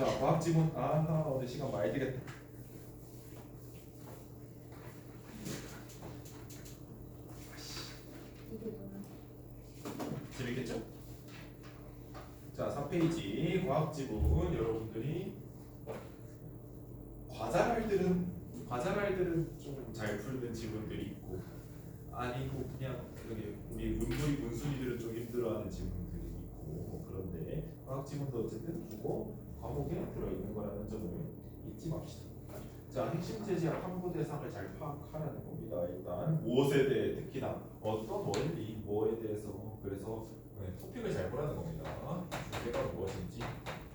자, 과학 지문. 아하, 오늘 시간 많이 들겠다. 이게 너무 재밌겠죠? 자, 4페이지 과학 지문 여러분들이 과자랄들은 좀 잘 풀는 지문들이 있고 아니고 그냥 여기 우리 문순이들은 좀 힘들어하는 지문들이 있고 그런데 과학 지문도 어쨌든 국어 과목에 들어있는 거라는 점을 잊지 맙시다. 자, 핵심 제시학 함구 대상을 잘 파악하라는 겁니다. 일단 무엇에 대해 특히나 어떤 원리 뭐에 대해서 그래서 토픽을 잘 보라는 겁니다. 주제가 무엇인지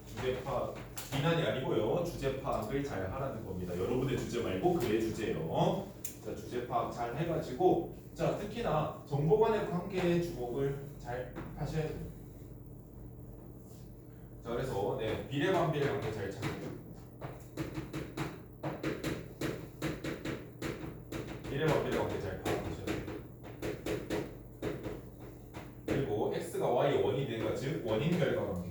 주제 파악 비난이 아니고요. 주제 파악을 잘 하라는 겁니다. 여러분의 주제 말고 그의 주제요. 자, 주제 파악 잘 해가지고 자 특히나 정보 간의 관계에 주목을 잘 하셔야 됩니다. 자, 그래서 비례반비례 관계 잘 찾고요. 비례반비례 관계 잘 파악하셔야 돼요. 그리고 x가 y의 원이 되는 것, 즉 원인 결과 관계.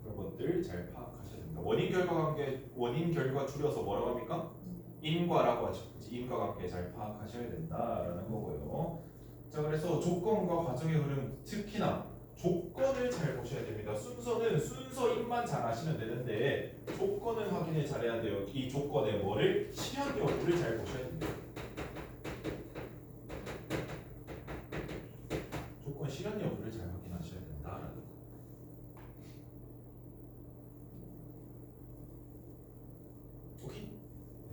그런 것들 잘 파악하셔야 됩니다. 원인 결과 관계, 원인 결과 줄여서 뭐라고 합니까? 인과라고 하죠. 인과 관계 잘 파악하셔야 된다라는 거고요. 자, 그래서 조건과 과정의 흐름, 특히나 조건을 잘 보셔야 됩니다. 순서는 순서인만 잘 아시면 되는데 조건을 확인을 잘해야 돼요. 이 조건의 뭐를 실현 여부를 잘 보셔야 됩니다. 조건 실현 여부를 잘 확인하셔야 된다라는 거. 오케이?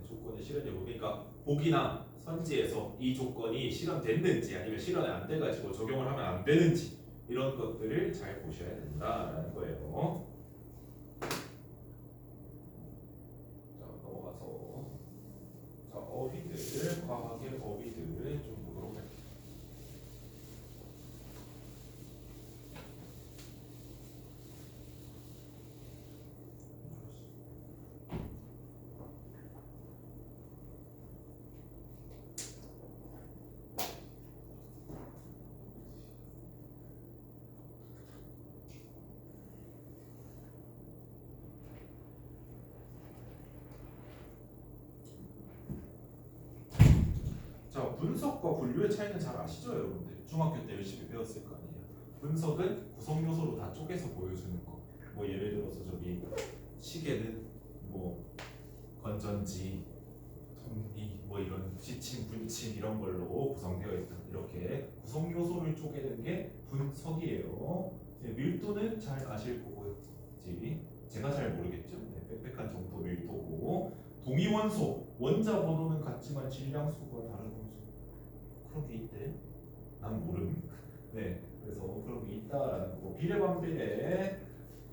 조건의 실현 여부. 그러니까 보기나 선지에서 이 조건이 실현됐는지 아니면 실현이 안 돼가지고 적용을 하면 안 되는지 이런 것들을 잘 보셔야 된다라는 거예요. 자, 넘어가서 자, 어휘들, 과학의 어휘들 좀 보도록 할게요. 자, 분석과 분류의 차이는 잘 아시죠, 여러분들? 중학교 때 열심히 배웠을 거 아니에요. 분석은 구성 요소로 다 쪼개서 보여주는 거. 뭐 예를 들어서 저기 시계는 뭐 건전지, 톱니, 뭐 이런 지침, 분침 이런 걸로 구성되어 있다. 이렇게 구성 요소를 쪼개는 게 분석이에요. 밀도는 잘 아실 거고요. 제가 잘 모르겠죠. 빽빽한 정도 밀도고 동위 원소 원자 번호는 같지만 질량수가 다른 원소 그런 게 있대. 난 모름. 네, 그래서 그런 게 있다라는 거고 비례반비례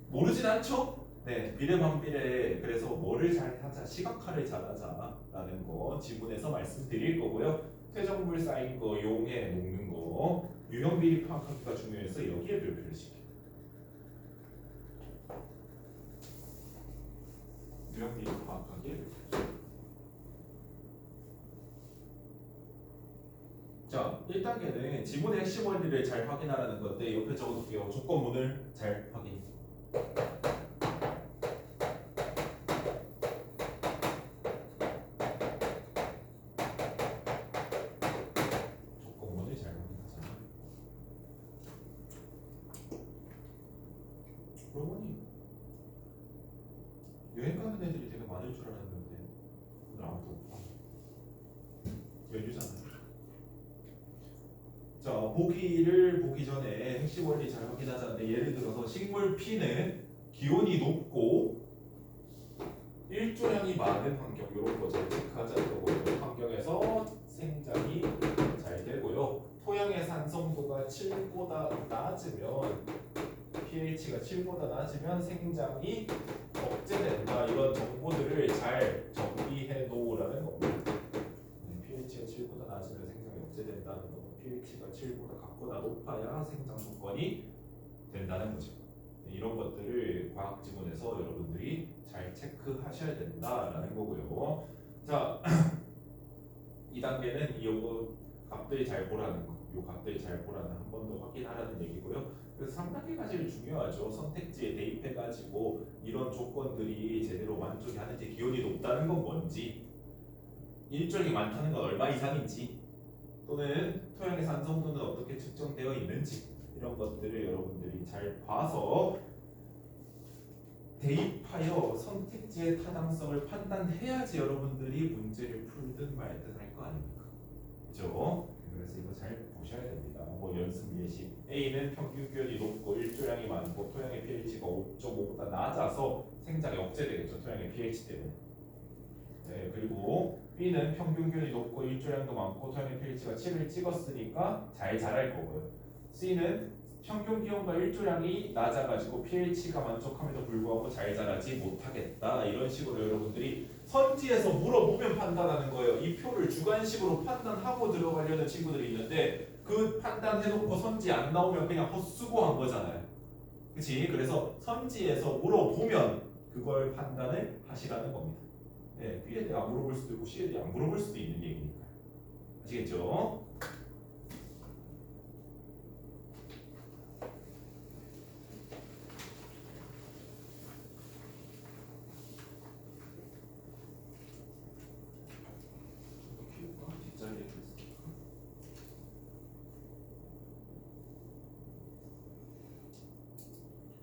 모르진 않죠. 네, 비례반비례 그래서 뭐를 잘 하자 시각화를 잘 하자라는 거 지문에서 말씀드릴 거고요. 퇴적물 쌓인 거 용해 녹는 거 유형 비리 파악하기가 중요해서 여기에 별표를 시켜요. 유형 비리 파악하기에 별표. 자, 1단계는 지문의 핵심 원리를 잘 확인하라는 건데 옆에 적어둘게요. 조건문을 잘 확인. 조건문을 잘 확인하자. 그러고 보니 여행 가는 애들이 되게 많을 줄 알았는데 오늘 아무도 없다. 연휴잖아요. 자, 보기를 보기 전에 핵심 원리 잘 확인하자는데 예를 들어서 식물 P는 기온이 높고 일조량이 많은 환경 이런 거 잘 체크하자는 거고요. 환경에서 생장이 잘 되고요. 토양의 산성도가 7보다 낮으면 pH가 7보다 낮으면 생장이 억제된다. 이런 정보들을 잘 정리해 놓으라는 겁니다. pH가 7보다 낮으면 생장이 억제된다는 거. pH가 7보다 같거나 높아야 생장 조건이 된다는 거죠. 이런 것들을 과학 지문에서 여러분들이 잘 체크하셔야 된다라는 거고요. 자, 2단계는 이 요거 값들 잘 보라는 거. 요 값들 잘 보라는 한 번 더 확인하라는 얘기고요. 그래서 3단계가 제일 중요하죠. 선택지에 대입해가지고 이런 조건들이 제대로 만족이 하는지, 기온이 높다는 건 뭔지, 일조량이 많다는 건 얼마 이상인지, 또는 토양의 산성도는 어떻게 측정되어 있는지, 이런 것들을 여러분들이 잘 봐서 대입하여 선택지의 타당성을 판단해야지 여러분들이 문제를 풀든 말든 할 거 아닙니까? 그죠? 그래서 이거 잘 보셔야 됩니다. 뭐 연습 예시 A는 평균 기온이 높고 일조량이 많고 토양의 pH가 5.5보다 낮아서 생장이 억제되겠죠. 토양의 pH 때문에. 네, 그리고 B는 평균 기온이 높고 일조량도 많고 토양의 pH가 7을 찍었으니까 잘 자랄 거고요. C는 평균 기온과 일조량이 낮아가지고 pH가 만족함에도 불구하고 잘 자라지 못하겠다. 이런 식으로 여러분들이 선지에서 물어보면 판단하는 거예요. 이 표를 주관식으로 판단하고 들어가려는 친구들이 있는데 그 판단해놓고 선지 안 나오면 그냥 헛수고한 거잖아요. 그치? 그래서 선지에서 물어보면 그걸 판단을 하시라는 겁니다. 네, B에 대해 안 물어볼 수도 있고 C에 대해 안 물어볼 수도 있는 얘기니까요. 아시겠죠?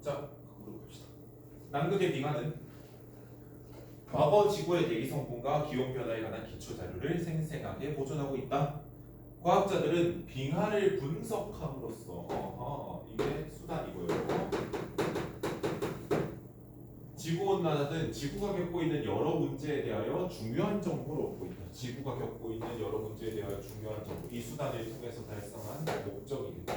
자, 물어봅시다. 남극의 빙하는 과거 지구의 대기 성분과 기온 변화에 관한 기초 자료를 생생하게 보존하고 있다. 과학자들은 빙하를 분석함으로써 이게 수단이고요. 지구온난화는 지구가 겪고 있는 여러 문제에 대하여 중요한 정보를 얻고 있다. 지구가 겪고 있는 여러 문제에 대하여 중요한 정보, 이 수단을 통해서 달성한 목적이겠다.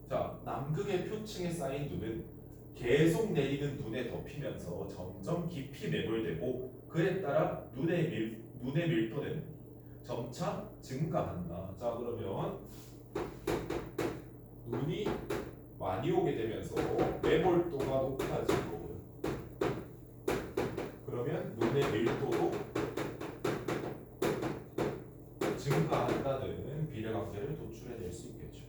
자, 남극의 표층에 쌓인 눈은 계속 내리는 눈에 덮이면서 점점 깊이 매몰되고 그에 따라 눈의 밀도는 점차 증가한다. 자, 그러면 눈이 많이 오게 되면서 매몰도가 높아질 거고요. 그러면 눈의 밀도도 증가한다는 비례관계를 도출해낼 수 있겠죠.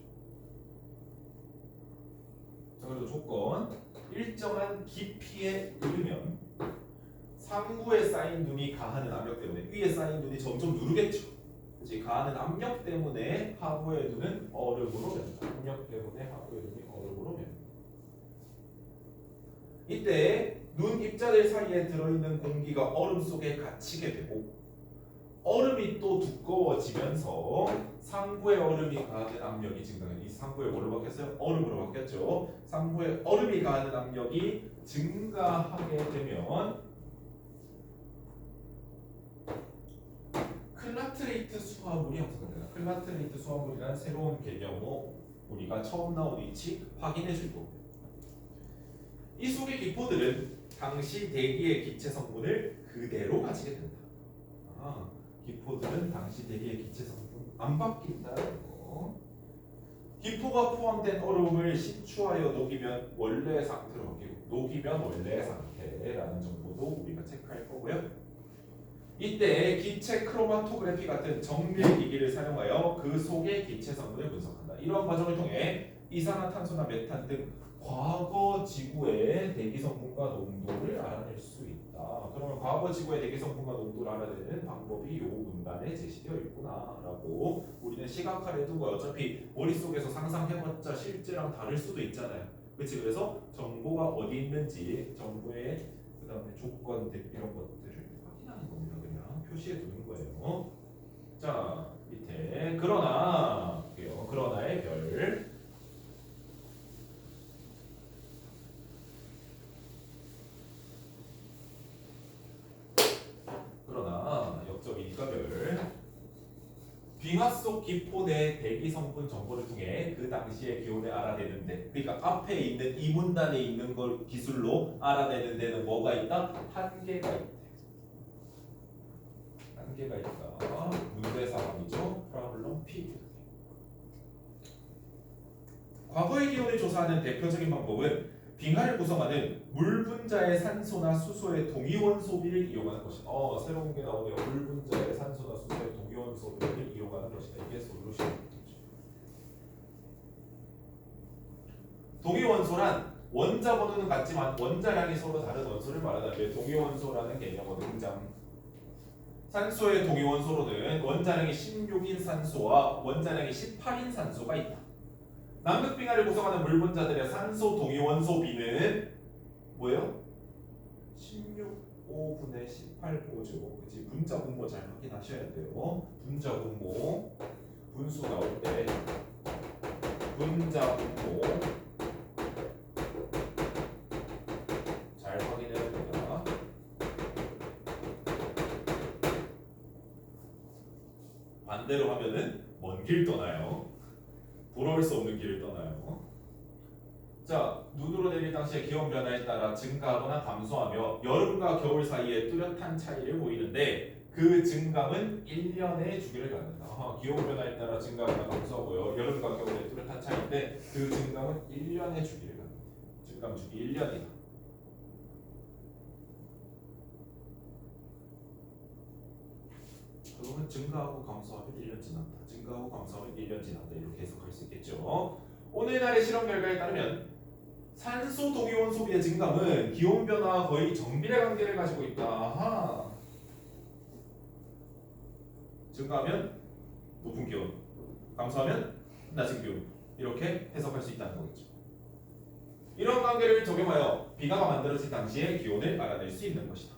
자, 그래도 조건 일정한 깊이에 이르면 상부에 쌓인 눈이 가하는 압력 때문에 위에 쌓인 눈이 점점 누르겠죠. 그렇지? 가하는 압력 때문에 하부의 눈은 얼음으로 변한다. 압력 때문에 하부의 눈이 얼음으로 변한다. 이때 눈 입자들 사이에 들어있는 공기가 얼음 속에 갇히게 되고 얼음이 또 두꺼워지면서 상부의 얼음이 가하는 압력이 증가해요. 이 상부에 뭘로 바뀌었어요? 얼음으로 바뀌었죠. 상부에 얼음이 가하는 압력이 증가하게 되면 클라트레이트 수화물이 형성됩니다. 클라트레이트 수화물이라는 새로운 개념으로 우리가 처음 나온 위치 확인해 줄 거고요. 이 속의 기포들은 당시 대기의 기체 성분을 그대로 가지게 된다. 기포들은 당시 대기의 기체 성분 안 바뀐다는 거. 기포가 포함된 얼음을 식추하여 녹이면 원래 상태로 바뀌고 녹이면 원래 상태라는 정보도 우리가 체크할 거고요. 이때 기체 크로마토그래피 같은 정밀 기기를 사용하여 그 속의 기체 성분을 분석한다. 이러한 과정을 통해 이산화탄소나 메탄 등 과거 지구의 대기 성분과 농도를 알아낼 수 있다. 그러면 과거 지구의 대기 성분과 농도를 알아내는 방법이 이 문단에 제시되어 있구나라고 우리는 시각화를 두고 어차피 머릿속에서 상상해봤자 실제랑 다를 수도 있잖아요. 그렇지? 그래서 정보가 어디 있는지 정보의 그다음에 조건들 이런 것들을 확인하는 겁니다. 그냥 표시해 두는 거예요. 자, 밑에 그러나의 별. 그러나 역점이니까 별. 빙하 속 기포 내 대기 성분 정보를 통해 그 당시의 기온을 알아내는데, 그러니까 앞에 있는 이 문단에 있는 걸 기술로 알아내는 데는 뭐가 있다? 한계가 있다. 한계가 있다. 문제 상황이죠. 프라블럼 P. 과거의 기온을 조사하는 대표적인 방법은 빙하를 구성하는 물 분자의 산소나 수소의 동위원 소비를 이용하는 것이다. 새로운 게 나오네요. 물 분자의 산소나 수소의 동위원 소비를 이용하는 것이다. 이게 솔루션이죠. 동위원소란 원자 번호는 같지만 원자량이 서로 다른 원소를 말하는데 동위원소라는 개념은 등장. 산소의 동위원소로는 원자량이 16인 산소와 원자량이 18인 산소가 있다. 남극빙하를 구성하는 물 분자들의 산소 동위원소 비는 뭐예요? 16,5분의 18보죠. 그치? 분자 분모 잘 확인하셔야 돼요. 분자 분모 분수 나올 때 분자 분모 잘 확인해야 됩니다. 반대로 하면은 먼 길 떠나요. 돌아올 수 없는 길을 떠나요. 자, 눈으로 내릴 당시의 기온 변화에 따라 증가하거나 감소하며 여름과 겨울 사이에 뚜렷한 차이를 보이는데 그 증감은 1년의 주기를 갖는다. 기온 변화에 따라 증가하거나 감소하고요. 여름과 겨울에 뚜렷한 차이인데 그 증감은 1년의 주기를 갖는다. 증감 주기 1년이다. 그러면 증가하고 감소하면 1년 지났다. 증가하고 감소하면 1년 지났다. 이렇게 해석할 수 있겠죠. 오늘날의 실험 결과에 따르면 산소 동위원 소비의 증감은 기온 변화와 거의 정비례 관계를 가지고 있다. 아하. 증가하면 높은 기온, 감소하면 낮은 기온. 이렇게 해석할 수 있다는 거겠죠. 이런 관계를 적용하여 빙하가 만들어진 당시의 기온을 알아낼 수 있는 것이다.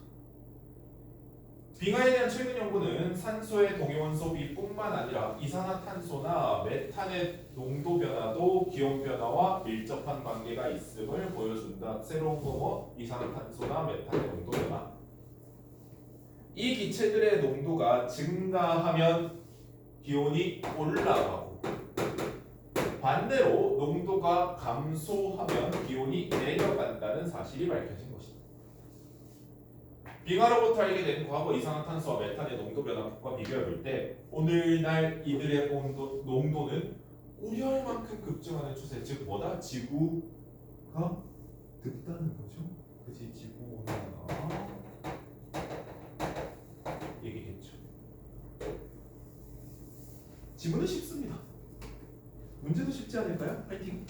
빙하에 대한 최근 연구는 산소의 동위원 소비뿐만 아니라 이산화탄소나 메탄의 농도 변화도 기온 변화와 밀접한 관계가 있음을 보여준다. 새로운 거 이산화탄소나 메탄의 농도 변화. 이 기체들의 농도가 증가하면 기온이 올라가고 반대로 농도가 감소하면 기온이 내려간다는 사실이 밝혀진 것이다. 빙하로부터 알게 된 과거 이산화탄소와 메탄의 농도 변화과 비교해 볼 때 오늘날 이들의 농도는 우려할 만큼 급증하는 추세, 즉 뭐다? 지구가 덥다는 거죠. 그치? 지구 온난화 얘기겠죠. 지문은 쉽습니다. 문제도 쉽지 않을까요? 파이팅!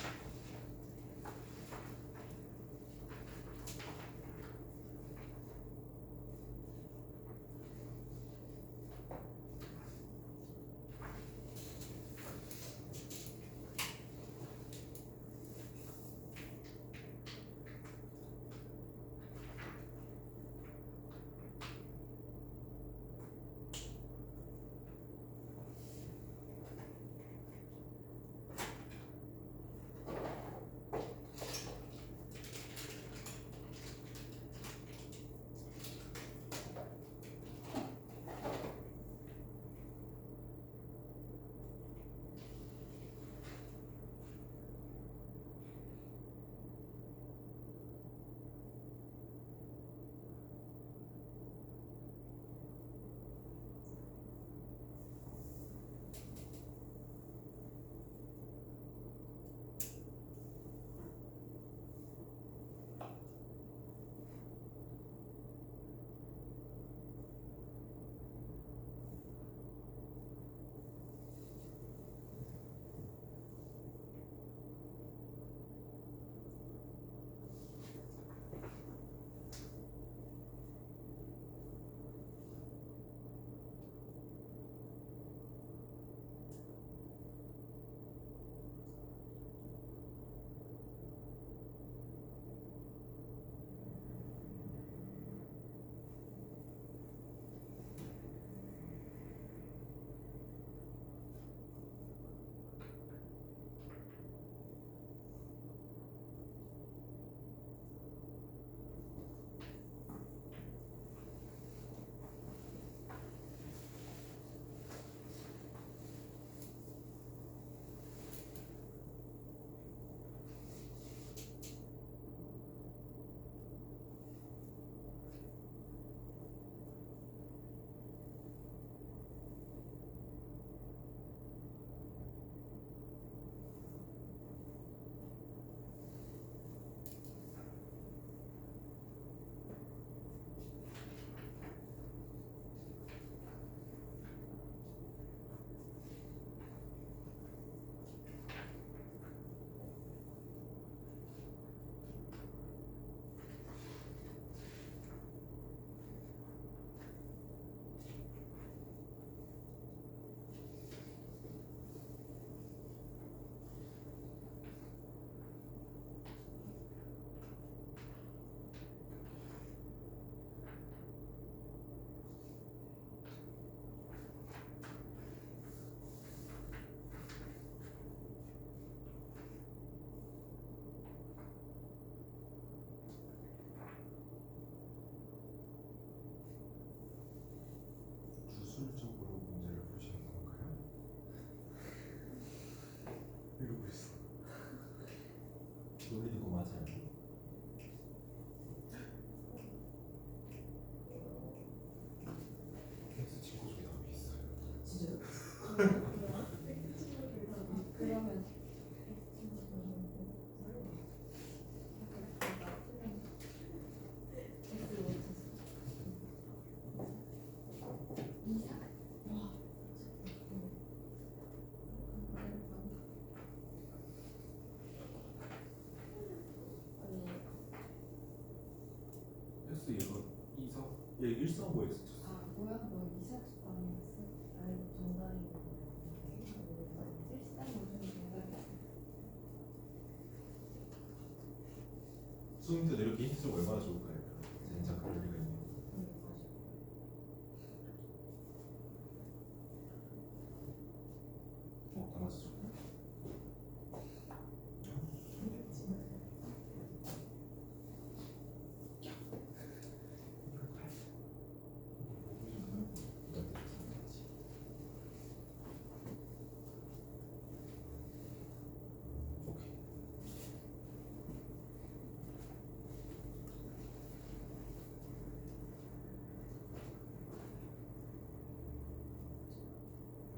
이러고 있어. 놀리는 거 맞아요? X 친구 중에 답이 있어요. 진짜요? 그러면 X 얘가 2사 얘 135 X 쳤어. 아 뭐야 뭐 이삭수빵이었어? 아이고 정답이고 실시간 모습이 정답이야. 수능 때 이렇게 힌트 좀 얼마나 좋을까요? 진짜 그럴 리가 있네. 다 맞췄어.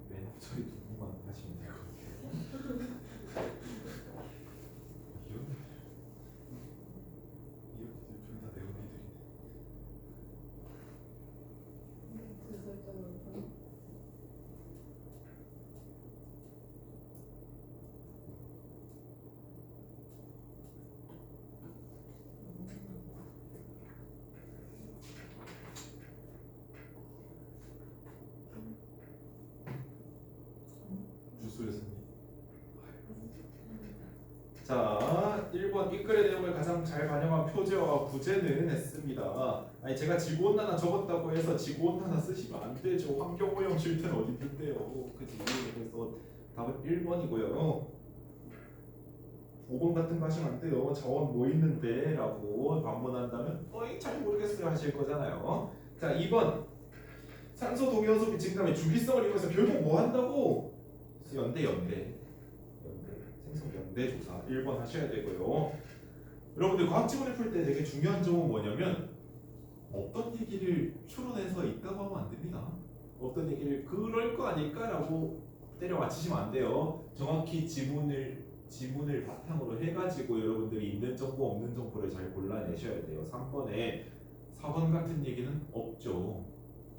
맨 저희 누구만 하시면 될 것 같아요. 이렇게 둘다 내용이들이네. 그 설정으로 보니 주소였습니다. 자, 1번 윗글의 내용을 가장 잘 반영한 표제와 부제는 했습니다. 아니 제가 지구온난화 적었다고 해서 지구온난화 쓰시면 안 되죠. 환경오염 실태는 어디 있는데요. 그치? 그래서 답은 1번이고요. 5번 같은 거 하시면 안 돼요. 자원 뭐 있는데? 라고 반문한다면 어이 잘 모르겠어요 하실 거잖아요. 자, 2번 산소 동위원소 증감의 주기성을 이용해서 결국 뭐 한다고? 연대 생성 연대 조사 1번 하셔야 되고요. 여러분들 과학 지문을 풀 때 되게 중요한 점은 뭐냐면 없던 얘기를 추론해서 있다고 하면 안 됩니다. 없던 얘기를 그럴 거 아닐까라고 때려 맞히시면 안 돼요. 정확히 지문을 바탕으로 해가지고 여러분들이 있는 정보 없는 정보를 잘 골라내셔야 돼요. 3번에 4번 같은 얘기는 없죠.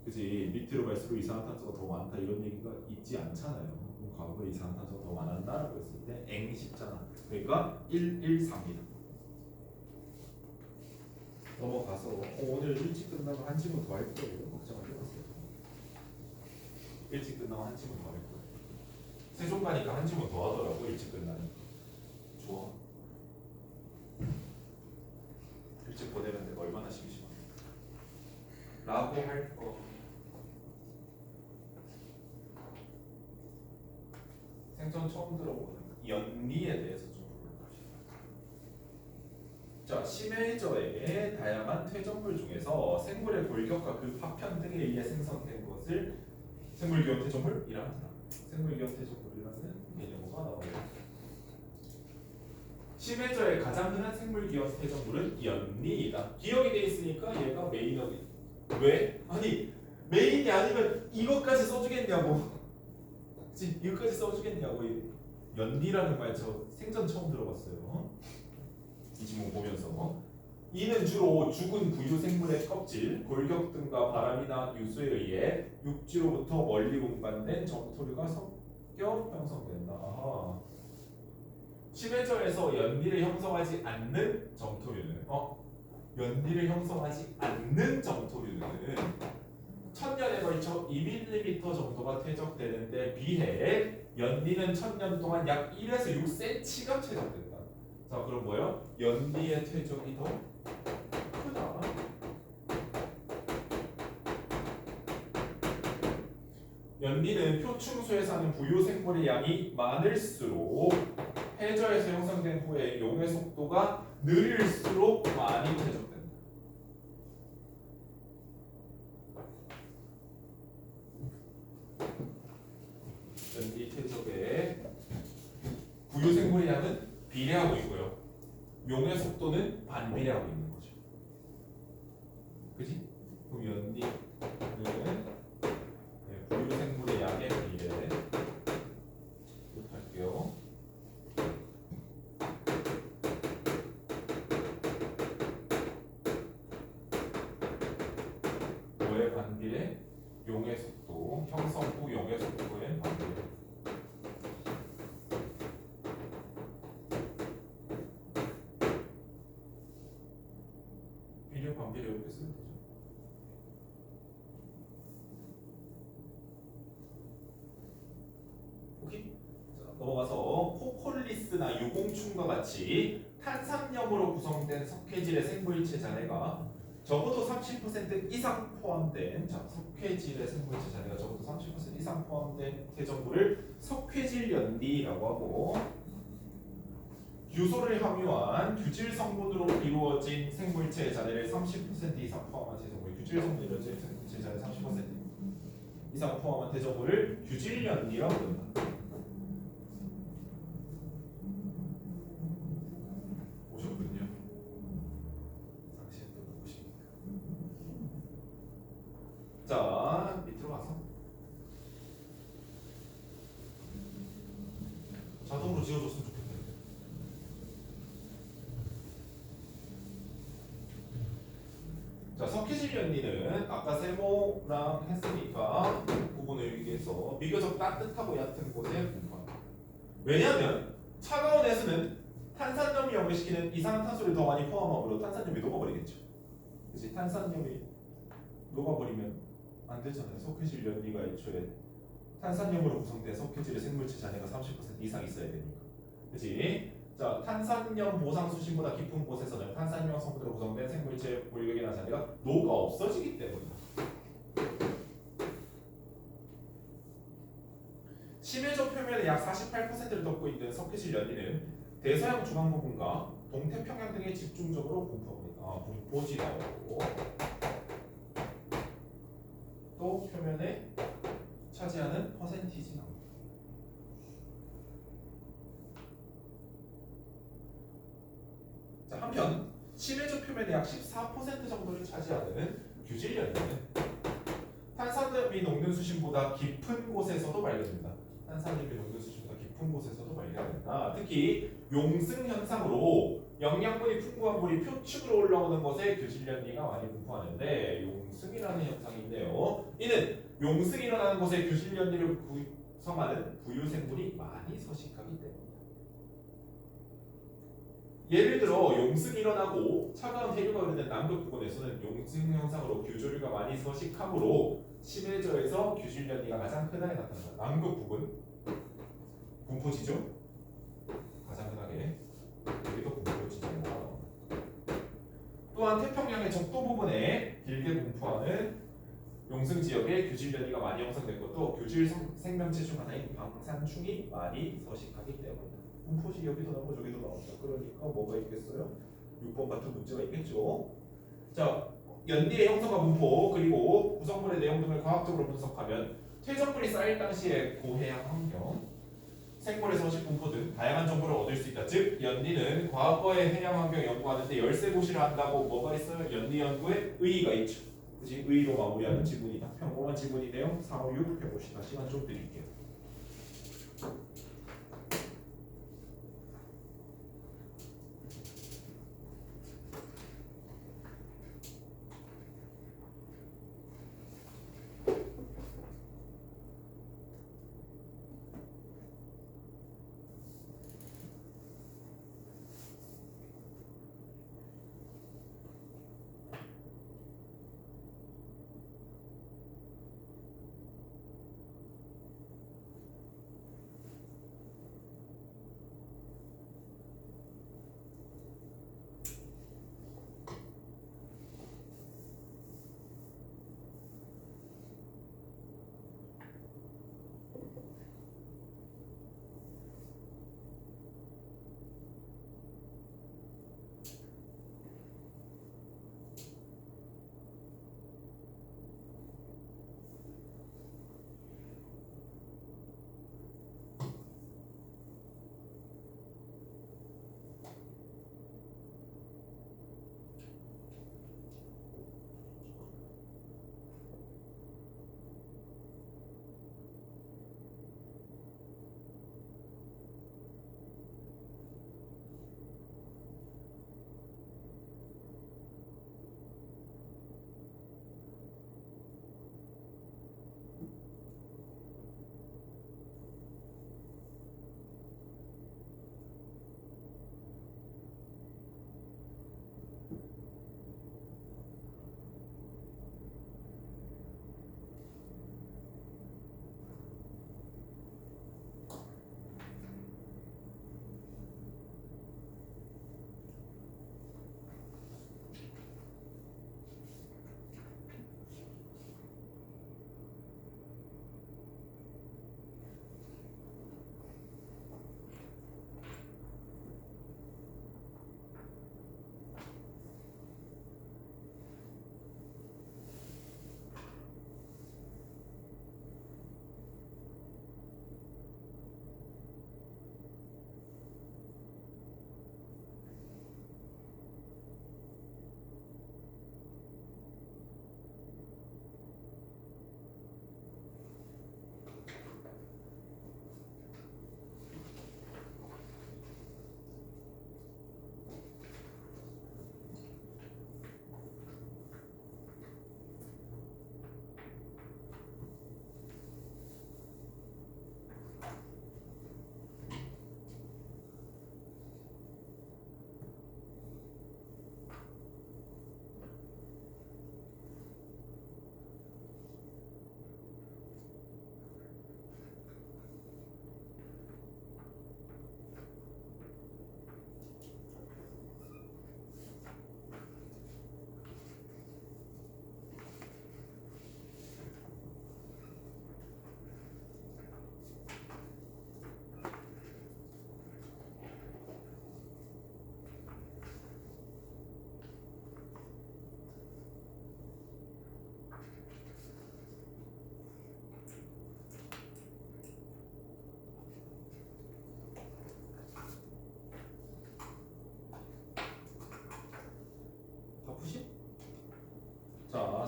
그지? 밑으로 갈수록 이산화탄소가 더 많다 이런 얘기가 있지 않잖아요. 그럼 과거에 이산화탄소가 더 많았나라고 했을 때 엥 쉽잖아. 그러니까 114입니다. 넘어가서 오늘 일찍 끝나면 한 지문 더 할 거예요. 걱정하지 마세요. 일찍 끝나면 한 지문 더 할 거예요. 세종 가니까 한 지문 더 하더라고 일찍 끝나니까. 좋아. 일찍 보내면 내가 얼마나 심심해. 라고 할 거. 생전 처음 들어보는 연미에 대해서 좀 볼까요? 자, 심해저의 다양한 퇴적물 중에서 생물의 골격과 그 파편 등에 의해 생성된 것을 생물기원 퇴적물이라 한다. 생물기원 퇴적물이라는 개념어가 나옵니다. 심해저의 가장 흔한 생물기원 퇴적물은 연리이다. 기억이 돼 있으니까 얘가 메인어디. 왜? 아니 메인이 아니면 이것까지 써주겠냐고. 그치? 이것까지 써주겠냐고. 연리라는 말 저 생전 처음 들어봤어요. 이 지문 보면서 이는 주로 죽은 부유 생물의 껍질, 골격 등과 바람이나 유수에 의해 육지로부터 멀리 운반된 점토류가 섞여 형성된다. 심해저에서 연리를 형성하지 않는 점토류는 연리를 형성하지 않는 점토류는 1000년에 걸쳐 2mm 정도가 퇴적되는데 비해 연리는 1000년 동안 약 1에서 6cm가 퇴적된다. 자, 그럼 뭐예요? 연리의 퇴적이 더 크다. 연리는 표충수에 사는 부유 생물의 양이 많을수록 해저에서 형성된 후에 용의 속도가 느릴수록 많이 퇴적된다. 연리 퇴적의 부유 용해량은 비례하고 있고요. 용의 속도는 반비례하고 있는 거죠. 그지? 그럼 연리는 부유 생물의 양의 비례 이렇게 할게요. 뭐의 반비례? 용의 속도, 형성후 용의 속도의 반비례. 비례 반비례 이렇게 쓰면 되죠. 오케이. 자, 넘어가서 코콜리스나 유공충과 같이 탄산염으로 구성된 석회질의 생물체 잔해가 적어도 30% 이상 포함된 석회질의 생물체 잔해가 적어도 30% 이상 포함된 퇴적물을 석회질 연리라고 하고 규소를 함유한 규질 성분으로 이루어진 생물체 잔해를 30% 이상 포함한 퇴적물 규질 성분으로 이루어진 생물체 잔해 30% 이상 포함한 퇴적물을 규질 연리라고 부른다. 오셨군요. 당시에 또 누구십니까? 자, 밑으로 가서 자동으로 지워줬으면 좋겠네요. 자, 석회질 연리는 아까 세모랑 했으니까 구분을 위해서 비교적 따뜻하고 얕은 곳에 분포합니다. 왜냐하면 차가운 에서는 탄산염이 염을시키는 이산화탄소를 더 많이 포함하므로 탄산염이 녹아버리겠죠. 그치? 탄산염이 녹아버리면 안 되잖아요. 석회질 연리가 애초에 탄산염으로 구성된 석회질의 생물체 잔해가 30% 이상 있어야 되니까. 그치? 자, 탄산염 보상 수심보다 깊은 곳에서는 탄산염 성분으로 구성된 생물체 골격이나 잔해가 녹아 없어지기 때문이다. 심해적 표면의 약 48%를 덮고 있는 석회질 연리는 대서양 중앙 부분과 동태평양 등에 집중적으로 분포합니다. 분포지 나오고 또 표면에 차지하는 퍼센티지 나옵니다. 자, 한편 심해적 표면의 약 14% 정도를 차지하는 규질 연리는 탄산염이 녹는 수심보다 깊은 곳에서도 발견된다. 탄산염이 녹는 수심보다 깊은 곳에서도 발견된다. 특히 용승 현상으로 영양분이 풍부한 물이 표축으로 올라오는 것에 규질 연리가 많이 분포하는데 용승이라는 현상이 있네요. 이는 용승이 일어나는 곳에 규질 연리를 구성하는 부유 생물이 많이 서식하기 때문이다. 예를 들어 용승이 일어나고 차가운 해류가 흐르는 남극 부근에서는 용승 현상으로 규조류가 많이 서식하므로 심해저에서 규질 연리가 가장 흔하게 나타난다. 남극 부근 분포지죠? 가장 흔하게 여기도 분포지죠. 또한 태평양의 적도 부분에 길게 분포하는 용승 지역에 규질 연리가 많이 형성된 것도 규질 생명체 중 하나인 방산충이 많이 서식하기 때문이다. 분포지 여기도 나오고 저기도 나온다. 그러니까 뭐가 있겠어요? 6번 같은 문제가 있겠죠. 자, 연리의 형성과 분포 그리고 구성물의 내용 등을 과학적으로 분석하면 퇴적물이 쌓일 당시의 고해양 환경, 생물의 서식 분포 등 다양한 정보를 얻을 수 있다. 즉, 연리는 과거의 해양 환경 연구하는데 열세 고시를 한다고 뭐가 있어요? 연리 연구에 의의가 있죠. 그지? 의의로 마무리하는 지문이다. 평범한 지문이네요. 4, 5, 6 해봅시다. 시간 좀 드릴게요.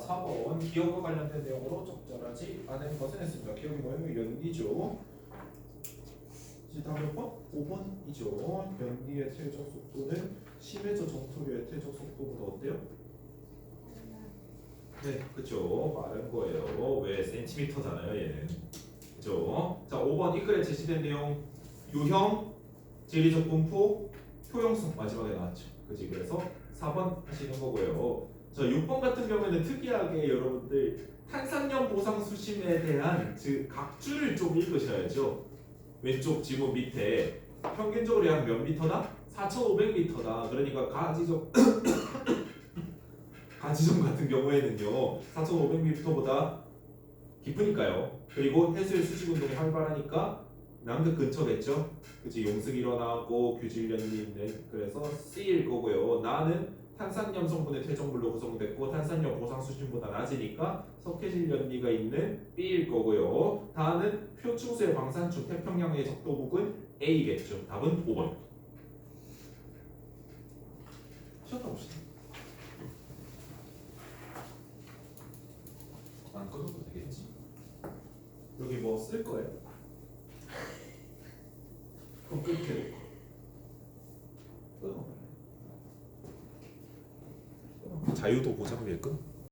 4번 기억과 관련된 내용으로 적절하지 않은 것은 했습니다. 기억이 뭐예요? 연기죠. 이제 다음 몇 번? 5번이죠. 연기의 퇴적 속도는 심해져 정토류의 퇴적 속도보다 어때요? 네, 그쵸. 빠른 거예요. 왜? 센티미터잖아요, 얘는. 그죠? 자, 5번 이 글에 제시된 내용 유형, 지리적 분포, 효용성 마지막에 나왔죠. 그지? 그래서 4번 하시는 거고요. 자, 6번 같은 경우에는 특이하게 여러분들 탄산염 보상 수심에 대한 즉 각주를 좀 읽으셔야죠. 왼쪽 지문 밑에 평균적으로 약 몇 미터다? 4,500m다. 그러니까 가지점 같은 경우에는요 4,500m보다 깊으니까요. 그리고 해수의 수직 운동이 활발하니까 남극 근처겠죠. 그치 용승 일어나고 규질연이 있는 그래서 C일 거고요. 나는 탄산염 성분의 퇴적물로 구성됐고 탄산염 보상 수준보다 낮으니까 석회질 연리가 있는 B일 거고요. 다음은 표충수의 방산축 태평양의 적도북은 A겠죠. 답은 5번. 쉬었다 봅시다. 안 끊어도 되겠지. 여기 뭐 쓸 거예요? 그럼 끊게 끊어. 자유도 보장될 끊어.